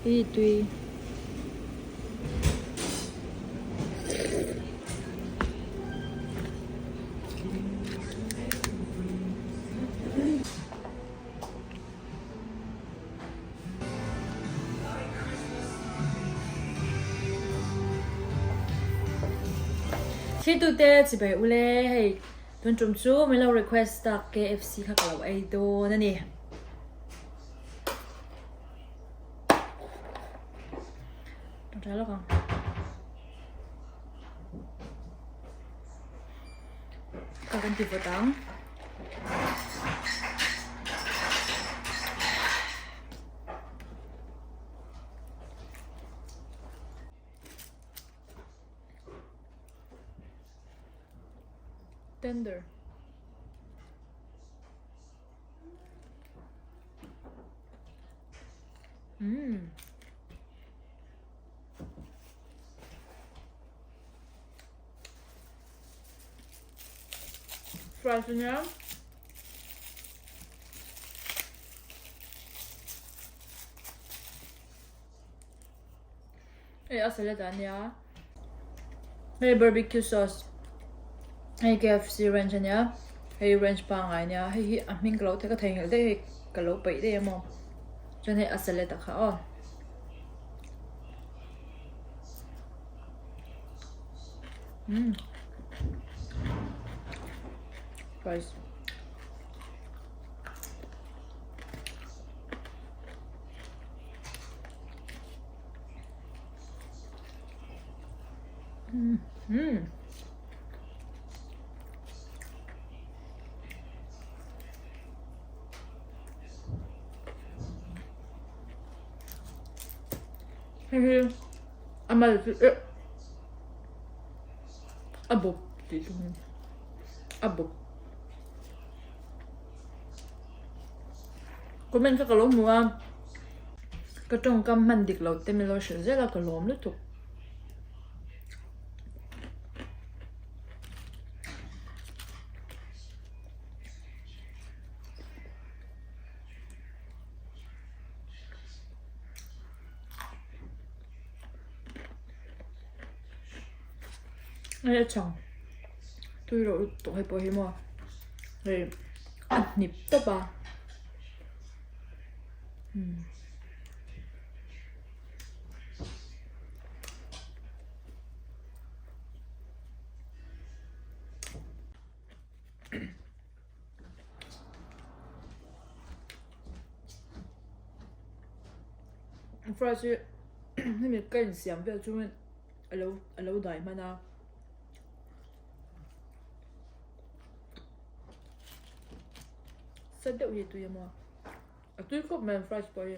อีตุยที่ตัวเต้จะไปอุเล่ให้ตุนจุ่มซูไม่เรา request จาก KFC ค่ะกับเราไอโดนั่นเองต้องใช้แล้วกันกันติดตังtender fries-nya asalnya ya may barbecue sauce hay KFC ranch nya hay ranch pa ngai nya hay min kalo te ka thai hel de kalo pai de mo chon hay asalnya ta kha on fries Hehe, einmal abo dito. Abo. Comment sa kalom mo katong kam mandik law temelo siya zela kalom luto. Đây chồng tôi rồi tụi hay bồi mà thì ăn nịp tất ba fries thì mình cần xem về chúng mình ở lâu đài mà nào sedap je tu ya ma. Tu kau main fries boy.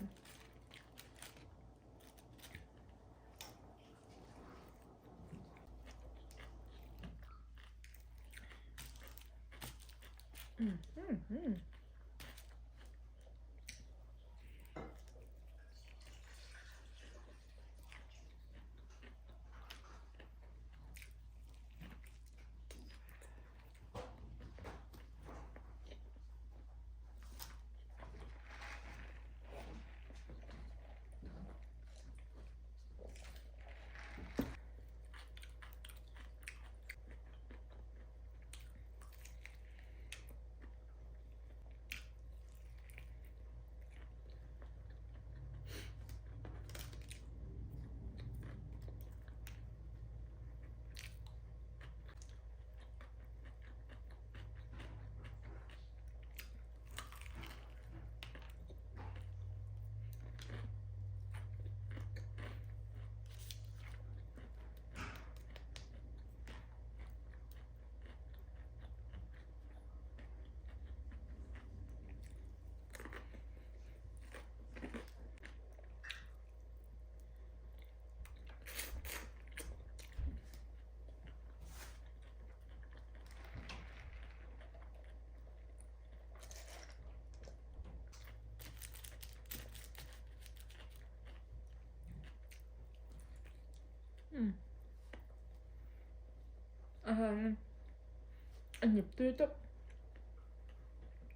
Anh nhập tươi tấp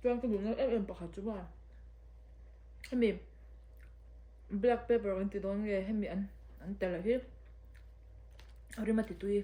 cho cái bụng nó ép em bạc hạt chú bà em mềm black pepper kan ti don nge hemi an tela hi arima ti tui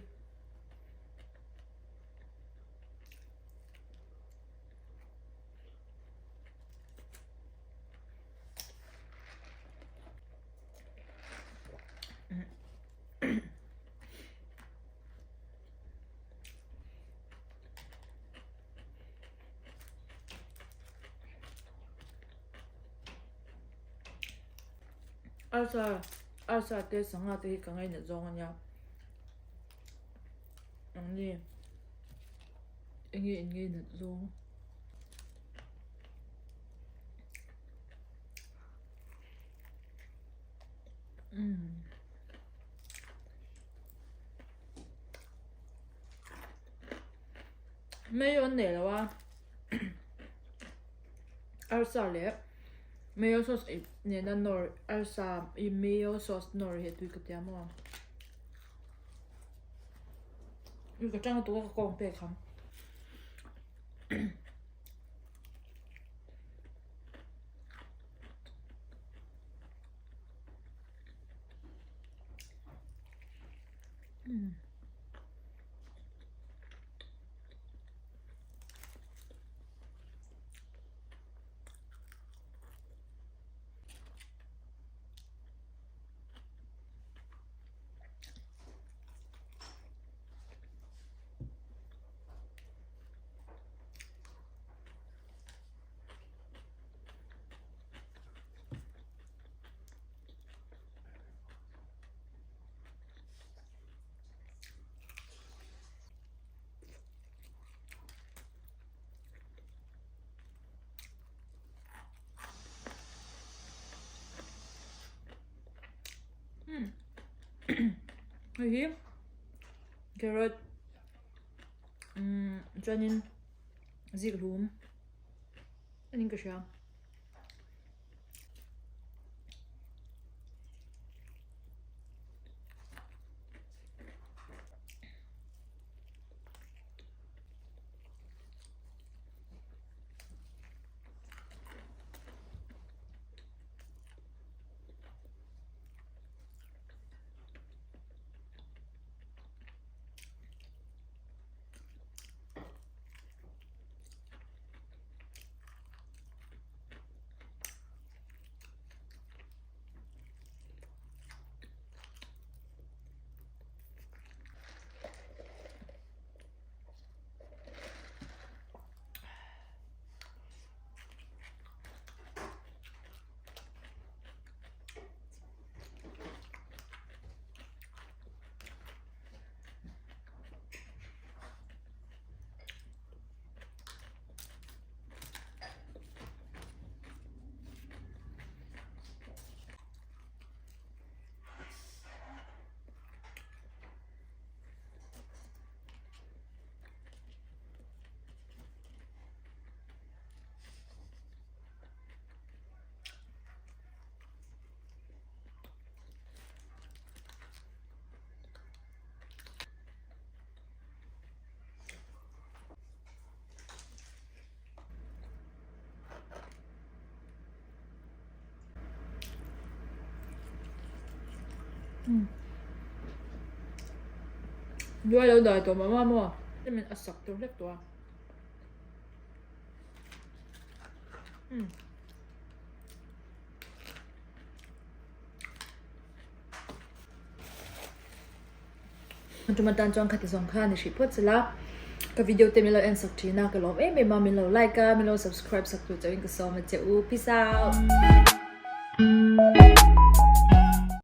alsa te sanga te ka ngai na zong anya ni nge na zong没有奶了哇alsa le mayo sauce ne na nor alsa I mayo sauce nor he tu ka tia mo yu ka chang tu ka kong pe kham Here, carrot, Janin, Ziglum, and English. Rồi lâu đời tụi mà mua thì mình sặc tụi hết tụi chúng ta chọn cái dòng khan thì ship là cái video tem mình lo end sặc chỉ na cái lom em mà mình lo like mình lo subscribe sặc tụi cho mình cái so mà chịu peace out